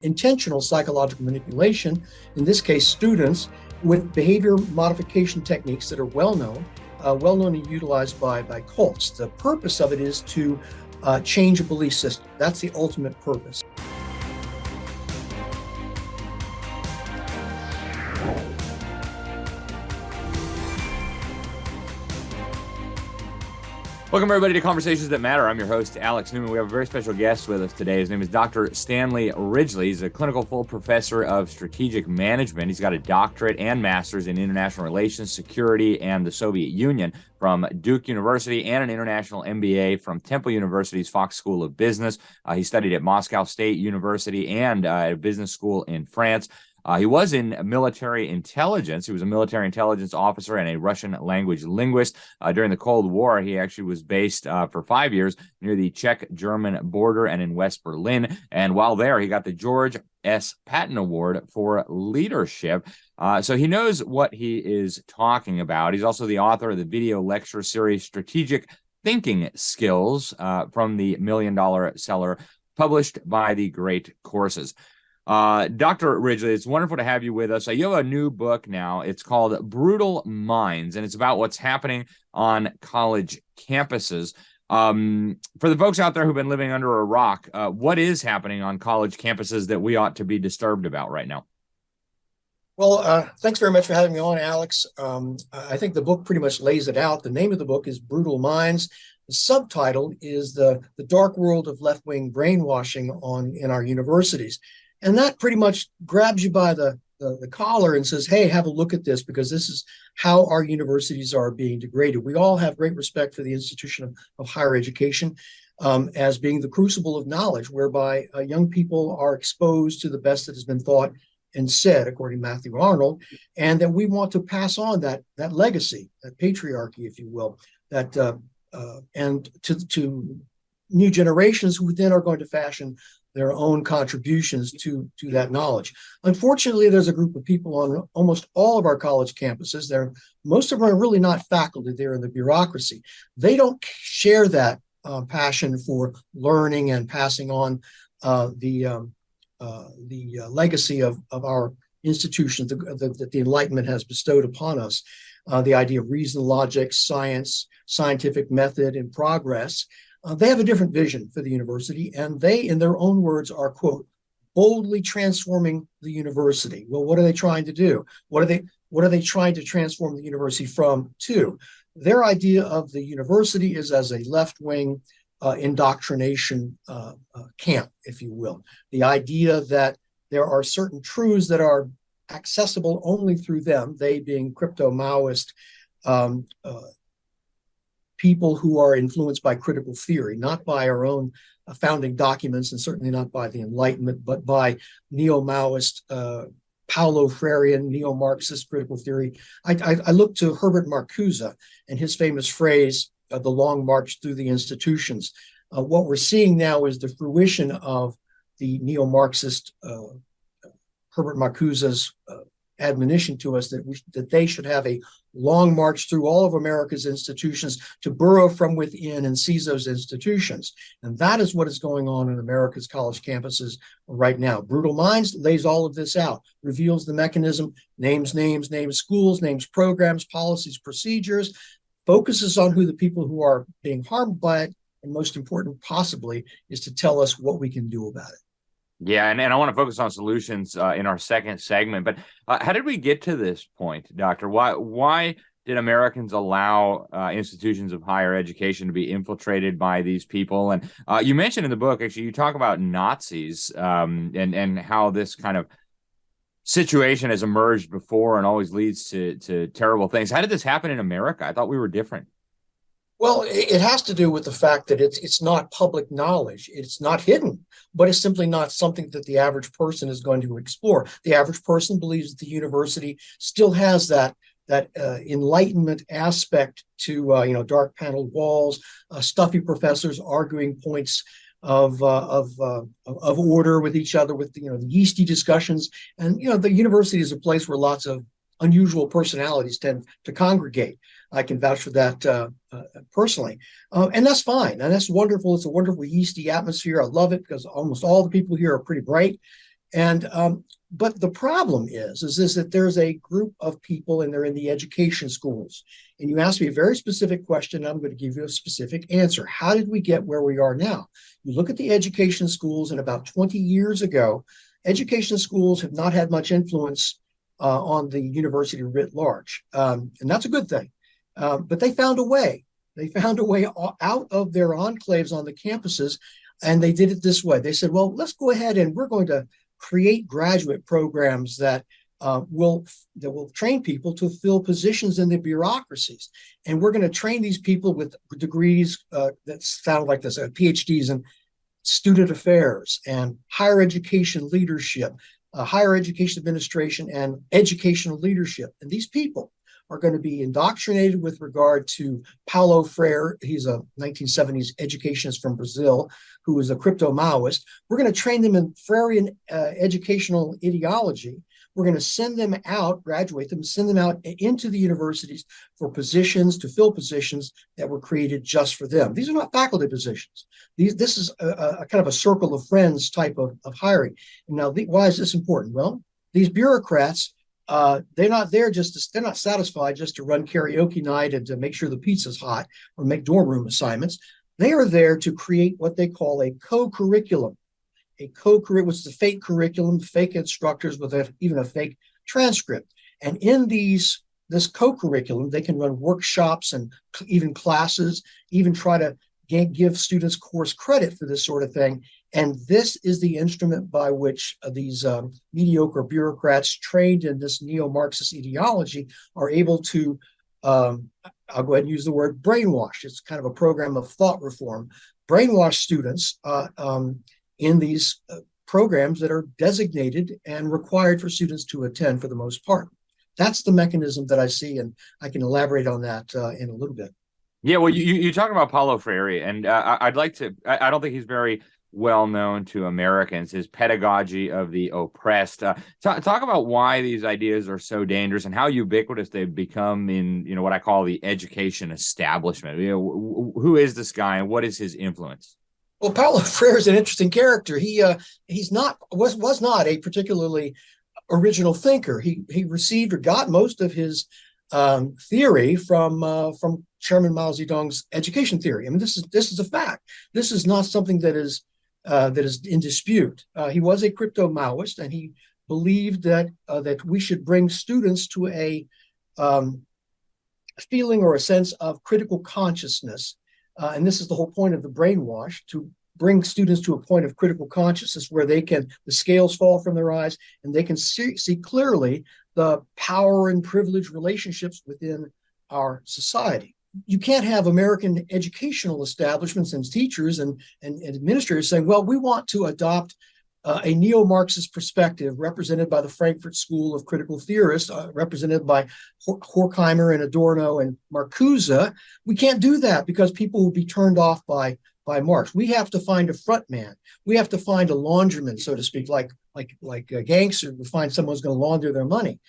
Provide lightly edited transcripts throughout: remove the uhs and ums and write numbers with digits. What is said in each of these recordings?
intentional psychological manipulation, in this case, students, with behavior modification techniques that are well known and utilized by cults. The purpose of it is to change a belief system. That's the ultimate purpose. Welcome, everybody, to Conversations That Matter. I'm your host, Alex Newman. We have a very special guest with us today. His name is Dr. Stanley Ridgley. He's a clinical full professor of strategic management. He's got a doctorate and master's in international relations, security, and the Soviet Union from Duke University, and an international MBA from Temple University's Fox School of Business. He studied at Moscow State University and at a business school in France. He was in military intelligence. He was a military intelligence officer and a Russian language linguist. During the Cold War, he actually was based for 5 years near the Czech-German border and in West Berlin. And while there, he got the George S. Patton Award for leadership. So he knows what he is talking about. He's also the author of the video lecture series Strategic Thinking Skills from the $1 Million Seller, published by the Great Courses. Dr. Ridgley, it's wonderful to have you with us. You have a new book now. It's called Brutal Minds, and it's about what's happening on college campuses. For the folks out there who've been living under a rock, what is happening on college campuses that we ought to be disturbed about right now? Well, thanks very much for having me on, Alex. I think the book pretty much lays it out. The name of the book is Brutal Minds. The subtitle is the dark world of left-wing brainwashing in our universities. And that pretty much grabs you by the collar and says, hey, have a look at this, because this is how our universities are being degraded. We all have great respect for the institution of higher education as being the crucible of knowledge, whereby young people are exposed to the best that has been thought and said, according to Matthew Arnold, and that we want to pass on that legacy, that patriarchy, if you will, and to new generations who then are going to fashion their own contributions to that knowledge. Unfortunately, there's a group of people on almost all of our college campuses. Most of them are really not faculty. They're in the bureaucracy. They don't share that passion for learning and passing on the legacy of our institutions that the Enlightenment has bestowed upon us. The idea of reason, logic, science, scientific method, and progress. They have a different vision for the university, and they, in their own words, are, quote, boldly transforming the university. Well, what are they trying to do? What are they trying to transform the university from to? Their idea of the university is as a left-wing indoctrination camp, if you will. The idea that there are certain truths that are accessible only through them, they being Crypto-Maoist people who are influenced by critical theory, not by our own founding documents, and certainly not by the Enlightenment, but by neo-Maoist, Paulo Freire, neo-Marxist critical theory. I look to Herbert Marcuse and his famous phrase, the long march through the institutions. What we're seeing now is the fruition of the neo-Marxist Herbert Marcuse's admonition to us that they should have a long march through all of America's institutions to burrow from within and seize those institutions. And that is what is going on in America's college campuses right now. Brutal Minds lays all of this out, reveals the mechanism, names schools, names programs, policies, procedures, focuses on who the people who are being harmed by it, and most important possibly is to tell us what we can do about it. Yeah, and I want to focus on solutions in our second segment. But how did we get to this point, Doctor? Why did Americans allow institutions of higher education to be infiltrated by these people? And you mentioned in the book, actually, you talk about Nazis and how this kind of situation has emerged before and always leads to terrible things. How did this happen in America? I thought we were different. Well, it has to do with the fact that it's not public knowledge. It's not hidden, but it's simply not something that the average person is going to explore. The average person believes that the university still has that Enlightenment aspect to dark paneled walls, stuffy professors arguing points of order with each other, with the yeasty discussions, and the university is a place where lots of unusual personalities tend to congregate. I can vouch for that personally. And that's fine. And that's wonderful. It's a wonderful yeasty atmosphere. I love it because almost all the people here are pretty bright. And but the problem is that there's a group of people and they're in the education schools. And you asked me a very specific question. I'm going to give you a specific answer. How did we get where we are now? You look at the education schools, and about 20 years ago, education schools have not had much influence on the university writ large. And that's a good thing. But they found a way. They found a way out of their enclaves on the campuses, and they did it this way. They said, well, let's go ahead and we're going to create graduate programs that will train people to fill positions in the bureaucracies. And we're going to train these people with degrees that sound like this, PhDs in student affairs and higher education leadership, higher education administration, and educational leadership. And these people are going to be indoctrinated with regard to Paulo Freire. He's a 1970s educationist from Brazil who is a crypto-Maoist. We're going to train them in Freirean educational ideology. We're going to send them out, graduate them, send them out into the universities for positions, to fill positions that were created just for them. These are not faculty positions. This is a kind of a circle of friends type of hiring. Now, why is this important? Well, these bureaucrats, they're not there they're not satisfied just to run karaoke night and to make sure the pizza's hot or make dorm room assignments. They are there to create what they call a co-curriculum. Which is a fake curriculum, fake instructors with even a fake transcript. And in this co-curriculum, they can run workshops and even classes, even try to give students course credit for this sort of thing. And this is the instrument by which these mediocre bureaucrats trained in this neo-Marxist ideology are able to, I'll go ahead and use the word brainwash. It's kind of a program of thought reform. Brainwash students in these programs that are designated and required for students to attend for the most part. That's the mechanism that I see, and I can elaborate on that in a little bit. Yeah, well, you talk about Paulo Freire, and I'd like to. I don't think he's very well known to Americans. His pedagogy of the oppressed. Talk about why these ideas are so dangerous and how ubiquitous they've become in what I call the education establishment. Who is this guy, and what is his influence? Well, Paulo Freire is an interesting character. Was not a particularly original thinker. He received or got most of his theory from Chairman Mao Zedong's education theory. I mean, this is a fact. This is not something that is in dispute. He was a crypto-Maoist, and he believed that we should bring students to a feeling or a sense of critical consciousness. And this is the whole point of the brainwash, to bring students to a point of critical consciousness where the scales fall from their eyes and they can see clearly the power and privilege relationships within our society. You can't have American educational establishments and teachers and administrators saying, well, we want to adopt a neo-Marxist perspective represented by the Frankfurt School of Critical Theorists, represented by Horkheimer and Adorno and Marcuse. We can't do that because people will be turned off by Marx. We have to find a front man. We have to find a laundryman, so to speak, like a gangster to find someone who's going to launder their money.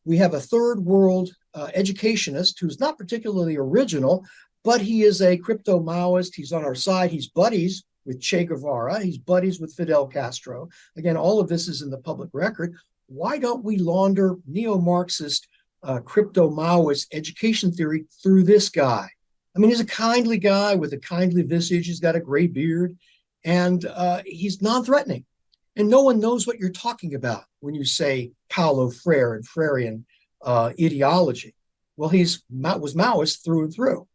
We have a third world educationist who's not particularly original, but he is a crypto-Maoist. He's on our side. He's buddies with Che Guevara. He's buddies with Fidel Castro. Again, all of this is in the public record. Why don't we launder neo-Marxist, crypto-Maoist education theory through this guy? I mean, he's a kindly guy with a kindly visage. He's got a gray beard, and he's non-threatening. And no one knows what you're talking about when you say Paulo Freire and Freirean ideology. Well, was Maoist through and through.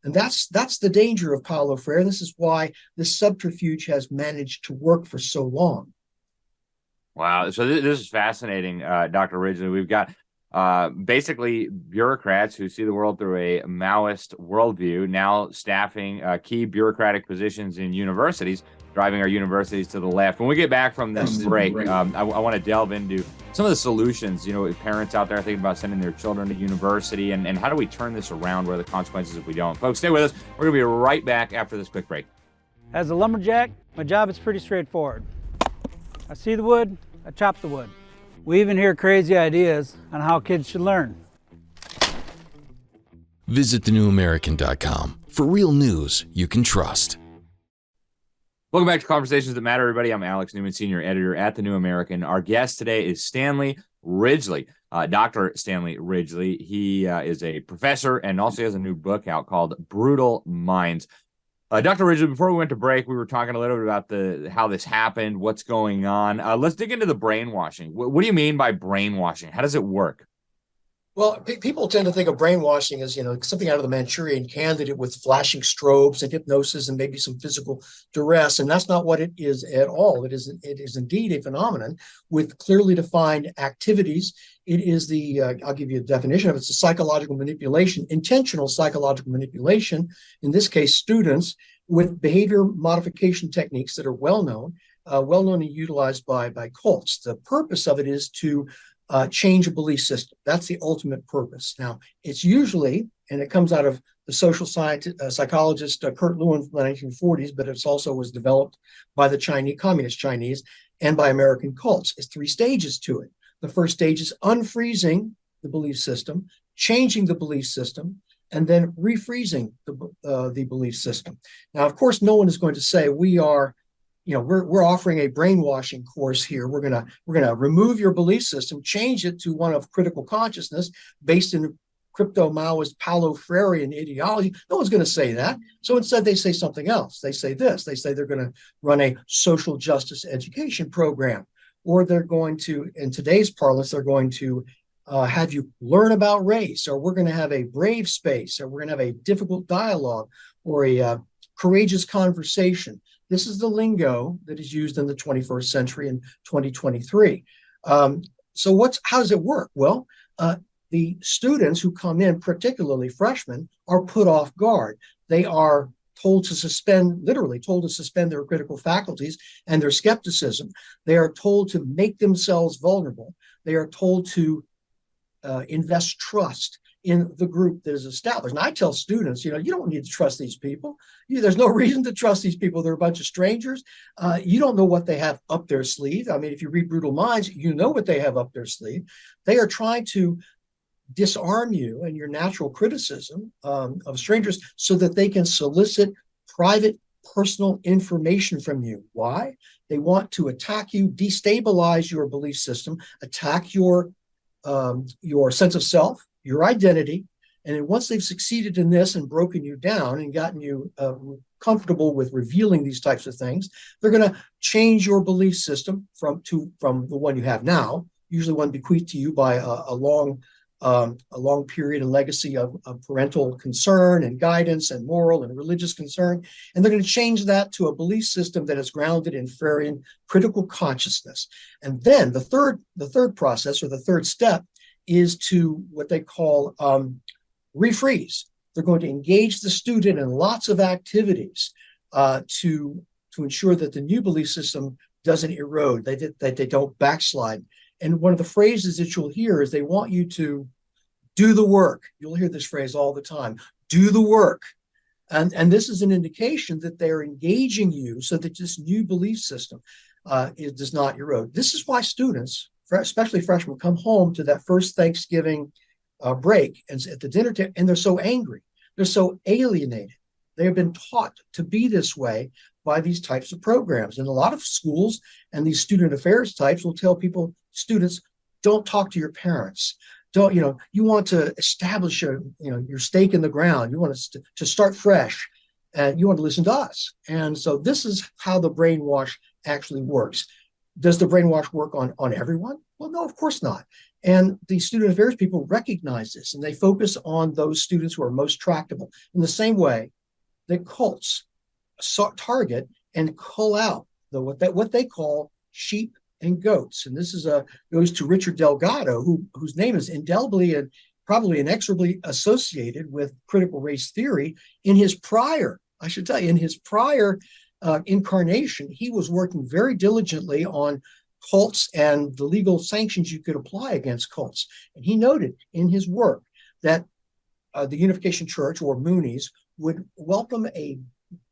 And that's the danger of Paulo Freire. This is why this subterfuge has managed to work for so long. Wow. So this is fascinating, Dr. Ridgley. We've got basically bureaucrats who see the world through a Maoist worldview, now staffing key bureaucratic positions in universities, driving our universities to the left. When we get back from this break, I want to delve into some of the solutions, parents out there thinking about sending their children to university, and how do we turn this around? What are the consequences if we don't? Folks, stay with us. We're going to be right back after this quick break. As a lumberjack, my job is pretty straightforward. I see the wood, I chop the wood. We even hear crazy ideas on how kids should learn. Visit thenewamerican.com for real news you can trust. Welcome back to Conversations That Matter, everybody. I'm Alex Newman, senior editor at The New American. Our guest today is Stanley Ridgley, Dr. Stanley Ridgley. He is a professor and also has a new book out called Brutal Minds. Dr. Ridgley, before we went to break, we were talking a little bit about how this happened, what's going on. Let's dig into the brainwashing. What do you mean by brainwashing? How does it work? Well, people tend to think of brainwashing as, something out of the Manchurian Candidate with flashing strobes and hypnosis and maybe some physical duress. And that's not what it is at all. It is indeed a phenomenon with clearly defined activities. It is I'll give you a definition of it. It's a psychological manipulation, intentional psychological manipulation, in this case, students with behavior modification techniques that are well known and utilized by cults. The purpose of it is to change a belief system. That's the ultimate purpose. Now, it's usually, and it comes out of the social psychologist Kurt Lewin from the 1940s, but it's also was developed by the communist Chinese, and by American cults. It's 3 stages to it. The first stage is unfreezing the belief system, changing the belief system, and then refreezing the belief system. Now, of course, no one is going to say we're offering a brainwashing course here. We're gonna remove your belief system, change it to one of critical consciousness based in Crypto-Maoist Paulo Freire ideology. No one's going to say that. So instead, they say something else. They say this. They say they're going to run a social justice education program, or they're going to, in today's parlance, they're going to have you learn about race, or we're going to have a brave space, or we're going to have a difficult dialogue, or a courageous conversation. This is the lingo that is used in the 21st century in 2023. So how does it work? Well, the students who come in, particularly freshmen, are put off guard. They are literally told to suspend their critical faculties and their skepticism. They are told to make themselves vulnerable. They are told to invest trust in the group that is established. And I tell students, you don't need to trust these people. There's no reason to trust these people. They're a bunch of strangers. You don't know what they have up their sleeve. I mean, if you read Brutal Minds, you know what they have up their sleeve. They are trying to disarm you and your natural criticism of strangers so that they can solicit private, personal information from you. Why? They want to attack you, destabilize your belief system, attack your sense of self, your identity. And then once they've succeeded in this and broken you down and gotten you comfortable with revealing these types of things, they're going to change your belief system from the one you have now, usually one bequeathed to you by a long period and legacy of parental concern and guidance and moral and religious concern. And they're going to change that to a belief system that is grounded in Freirian critical consciousness. And then the third process, or the third step, is to what they call refreeze. They're going to engage the student in lots of activities to ensure that the new belief system doesn't erode, that they don't backslide. And one of the phrases that you'll hear is they want you to do the work. You'll hear this phrase all the time, do the work. And this is an indication that they're engaging you so that this new belief system does not erode. This is why students, especially freshmen, come home to that first Thanksgiving break and at the dinner table, and they're so angry. They're so alienated. They have been taught to be this way by these types of programs. And a lot of schools and these student affairs types will tell students, don't talk to your parents. You want to establish your stake in the ground. You want to start fresh, and you want to listen to us. And so this is how the brainwash actually works. Does the brainwash work on everyone? Well, no, of course not. And the student affairs people recognize this, and they focus on those students who are most tractable. In the same way that cults target and cull out what they call sheep and goats. And this goes to Richard Delgado, whose name is indelibly and probably inexorably associated with critical race theory. In his prior incarnation, he was working very diligently on cults and the legal sanctions you could apply against cults. And he noted in his work that the Unification Church, or Moonies, would welcome a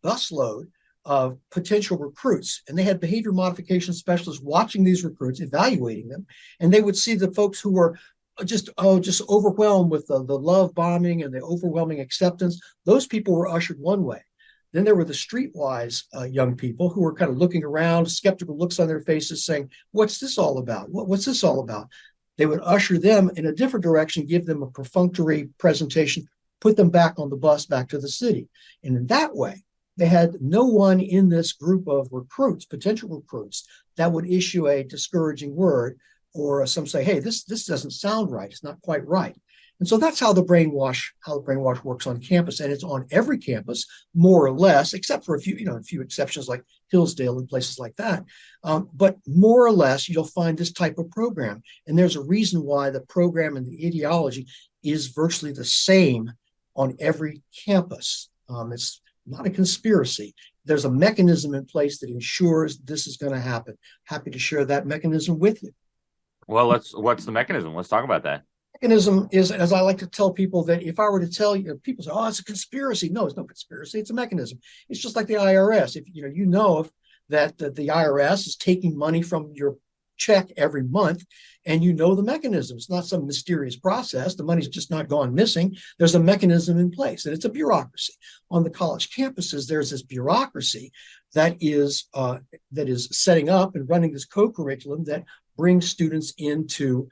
busload of potential recruits. And they had behavior modification specialists watching these recruits, evaluating them. And they would see the folks who were just overwhelmed with the love bombing and the overwhelming acceptance. Those people were ushered one way. Then there were the streetwise young people who were kind of looking around, skeptical looks on their faces, saying, "What's this all about? What's this all about?" They would usher them in a different direction, give them a perfunctory presentation, put them back on the bus back to the city. And in that way, they had no one in this group of recruits, potential recruits, that would issue a discouraging word, or some say, "Hey, this doesn't sound right. It's not quite right." And so that's how the brainwash works on campus, and it's on every campus, more or less, except for a few exceptions like Hillsdale and places like that. But more or less, you'll find this type of program, and there's a reason why the program and the ideology is virtually the same on every campus. It's not a conspiracy. There's a mechanism in place that ensures this is going to happen. Happy to share that mechanism with you. Well, what's the mechanism? Let's talk about that. Mechanism is, as I like to tell people, that if I were to tell you, people say, "Oh, it's a conspiracy." No, it's no conspiracy. It's a mechanism. It's just like the IRS. If that the IRS is taking money from your check every month, and the mechanism. It's not some mysterious process. The money's just not gone missing. There's a mechanism in place, and it's a bureaucracy. On the college campuses, there's this bureaucracy that is setting up and running this co-curriculum that brings students into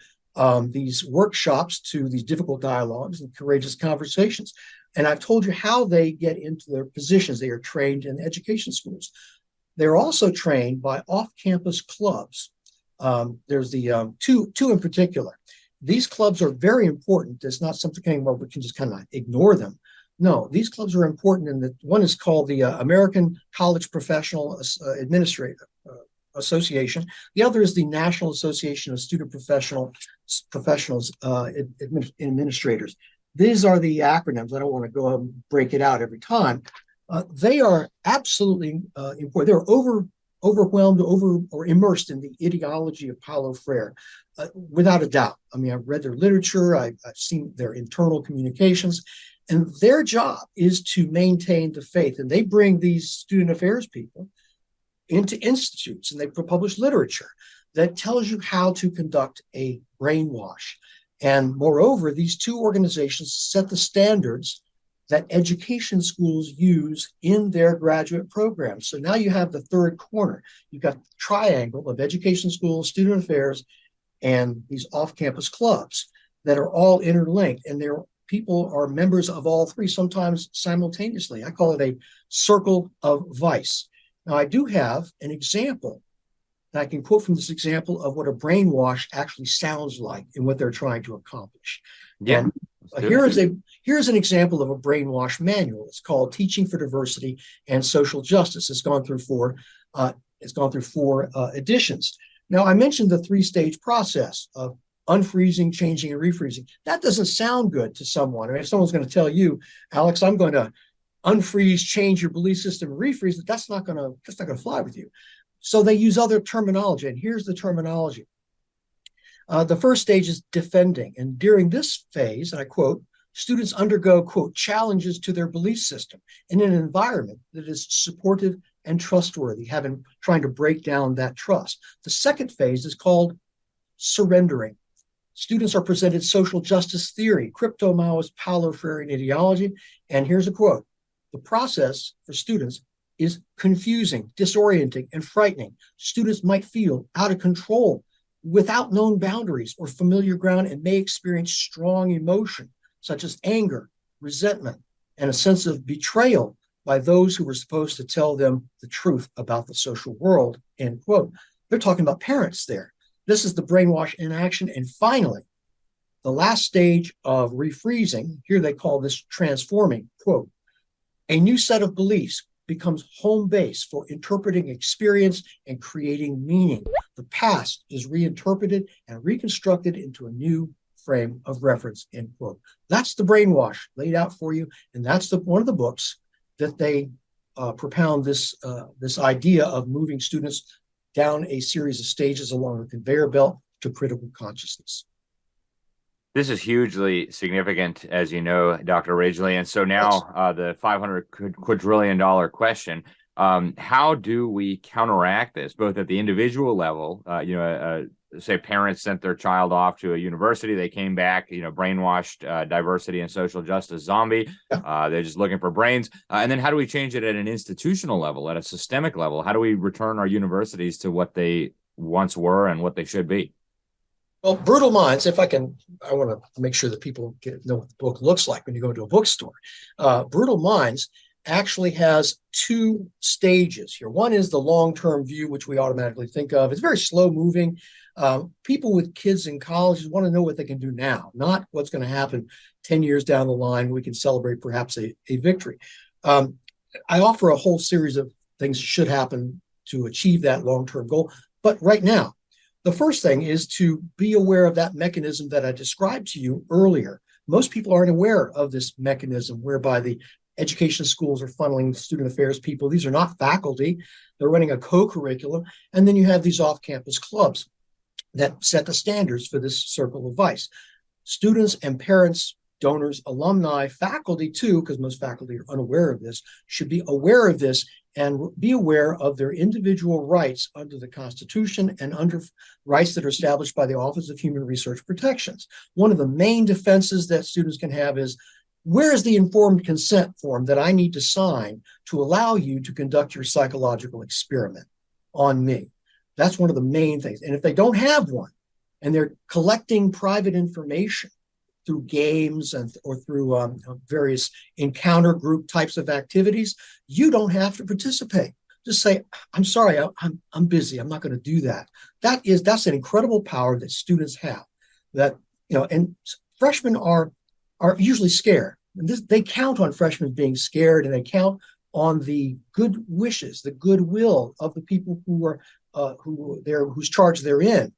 these workshops, to these difficult dialogues and courageous conversations. And I've told you how they get into their positions. They are trained in education schools. They're also trained by off-campus clubs. There's the two in particular. These clubs are very important. It's not something we can just kind of ignore them. No, these clubs are important, and one is called the American College Professional Administrator Association. The other is the National Association of Student Professionals Administrators. These are the acronyms. I don't want to go and break it out every time. They are absolutely important. They're overwhelmed, or immersed in the ideology of Paulo Freire, without a doubt. I mean, I've read their literature. I've seen their internal communications, and their job is to maintain the faith. And they bring these student affairs people into institutes, and they publish literature that tells you how to conduct a brainwash. And moreover, these two organizations set the standards that education schools use in their graduate programs. So now you have the third corner. You've got the triangle of education schools, student affairs, and these off-campus clubs that are all interlinked, and their people are members of all three, sometimes simultaneously. I call it a circle of vice. Now, I do have an example, and I can quote from this example of what a brainwash actually sounds like and what they're trying to accomplish. Yeah. And here's an example of a brainwash manual. It's called Teaching for Diversity and Social Justice. It's gone through four editions. Now, I mentioned the three-stage process of unfreezing, changing, and refreezing. That doesn't sound good to someone. I mean, if someone's going to tell you, "Alex, I'm going to unfreeze, change your belief system, and refreeze," that's not going to fly with you. So they use other terminology, and here's the terminology. The first stage is defending, and during this phase, and I quote, students undergo, quote, challenges to their belief system in an environment that is supportive and trustworthy, trying to break down that trust. The second phase is called surrendering. Students are presented social justice theory, Crypto-Maoist Paulo Freire ideology, and here's a quote: "The process for students is confusing, disorienting, and frightening. Students might feel out of control, without known boundaries or familiar ground, and may experience strong emotion, such as anger, resentment, and a sense of betrayal by those who were supposed to tell them the truth about the social world," end quote. They're talking about parents there. This is the brainwash in action. And finally, the last stage of refreezing, here they call this transforming, quote, "A new set of beliefs becomes home base for interpreting experience and creating meaning. The past is reinterpreted and reconstructed into a new frame of reference," end quote. That's the brainwash laid out for you, and that's one of the books that they propound this idea of moving students down a series of stages along a conveyor belt to critical consciousness. This is hugely significant, as you know, Dr. Ridgley. And so now the $500 quadrillion question, How do we counteract this, both at the individual level? Say parents sent their child off to a university, they came back, brainwashed, diversity and social justice zombie. They're just looking for brains. And then how do we change it at an institutional level, at a systemic level? How do we return our universities to what they once were and what they should be? Well, Brutal Minds, I want to make sure that people know what the book looks like when you go to a bookstore. Brutal Minds actually has two stages here. One is the long-term view, which we automatically think of. It's very slow-moving. People with kids in college want to know what they can do now, not what's going to happen 10 years down the line. We can celebrate perhaps a victory. I offer a whole series of things that should happen to achieve that long-term goal. But right now, the first thing is to be aware of that mechanism that I described to you earlier. Most people aren't aware of this mechanism whereby the education schools are funneling student affairs people. These are not faculty. They're running a co-curriculum. And then you have these off-campus clubs that set the standards for this circle of vice. Students and parents, donors, alumni, faculty too, because most faculty are unaware of this, should be aware of this and be aware of their individual rights under the Constitution and under rights that are established by the Office of Human Research Protections. One of the main defenses that students can have is, where is the informed consent form that I need to sign to allow you to conduct your psychological experiment on me? That's one of the main things. And if they don't have one, and they're collecting private information through games or through various encounter group types of activities, you don't have to participate. Just say, I'm sorry, I'm busy. I'm not going to do that. That's an incredible power that students have. And freshmen are usually scared. And they count on freshmen being scared, and they count on the good wishes, the goodwill of the people whose charge they're in.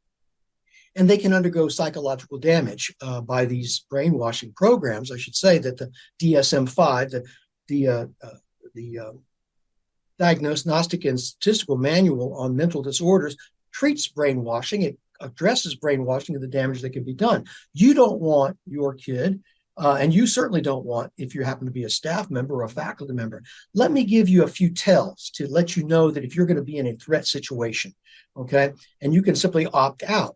And they can undergo psychological damage by these brainwashing programs. I should say that the DSM-5, the Diagnostic and Statistical Manual on Mental Disorders, treats brainwashing. It addresses brainwashing and the damage that can be done. You don't want your kid, and you certainly don't want, if you happen to be a staff member or a faculty member. Let me give you a few tells to let you know that if you're going to be in a threat situation, okay, and you can simply opt out.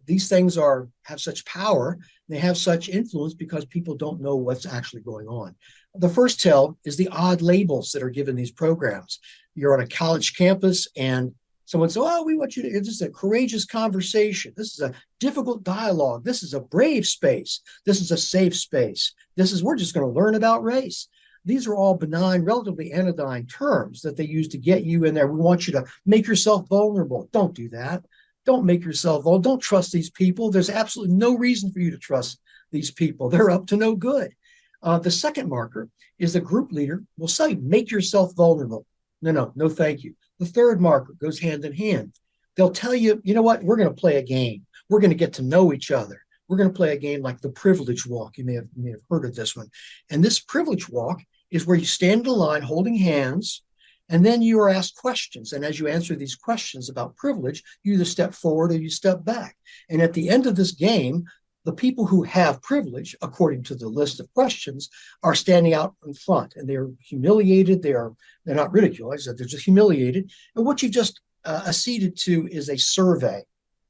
These things have such power, they have such influence because people don't know what's actually going on. The first tell is the odd labels that are given these programs. You're on a college campus and someone says, oh, we want you to, this is a courageous conversation. This is a difficult dialogue. This is a brave space. This is a safe space. We're just going to learn about race. These are all benign, relatively anodyne terms that they use to get you in there. We want you to make yourself vulnerable. Don't do that. Don't make yourself vulnerable. Don't trust these people. There's absolutely no reason for you to trust these people. They're up to no good. The second marker is the group leader will say, make yourself vulnerable. No, thank you. The third marker goes hand in hand. They'll tell you, you know what, we're going to play a game. We're going to get to know each other. We're going to play a game like the privilege walk. You may have heard of this one. And this privilege walk is where you stand in a line holding hands, and then you are asked questions. And as you answer these questions about privilege, you either step forward or you step back. And at the end of this game, the people who have privilege, according to the list of questions, are standing out in front, and they're humiliated. They're not ridiculed. They're just humiliated. And what you've just acceded to is a survey.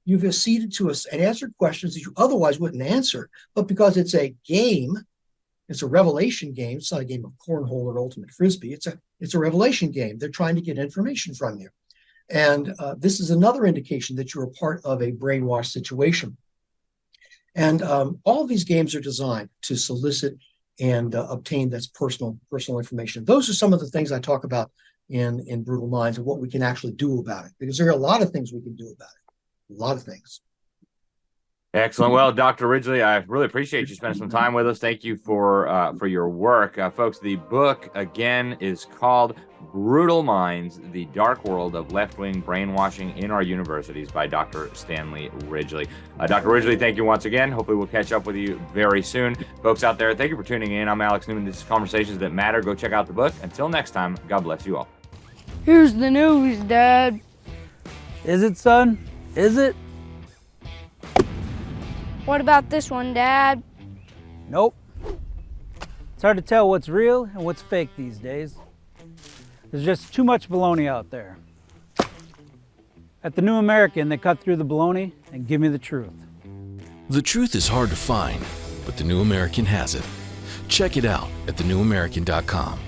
You've acceded to and answered questions that you otherwise wouldn't answer, but because it's a game, it's a revelation game. It's not a game of cornhole or ultimate frisbee. It's a revelation game. They're trying to get information from you. And this is another indication that you're a part of a brainwash situation. And all of these games are designed to solicit and obtain that's personal information. Those are some of the things I talk about in Brutal Minds and what we can actually do about it, because there are a lot of things we can do about it. A lot of things. Excellent. Well, Dr. Ridgley, I really appreciate you spending some time with us. Thank you for your work. Folks, the book, again, is called Brutal Minds, The Dark World of Left-Wing Brainwashing in Our Universities by Dr. Stanley Ridgley. Dr. Ridgley, thank you once again. Hopefully we'll catch up with you very soon. Folks out there, thank you for tuning in. I'm Alex Newman. This is Conversations That Matter. Go check out the book. Until next time, God bless you all. Here's the news, Dad. Is it, son? Is it? What about this one, Dad? Nope. It's hard to tell what's real and what's fake these days. There's just too much baloney out there. At the New American, they cut through the baloney and give me the truth. The truth is hard to find, but the New American has it. Check it out at thenewamerican.com.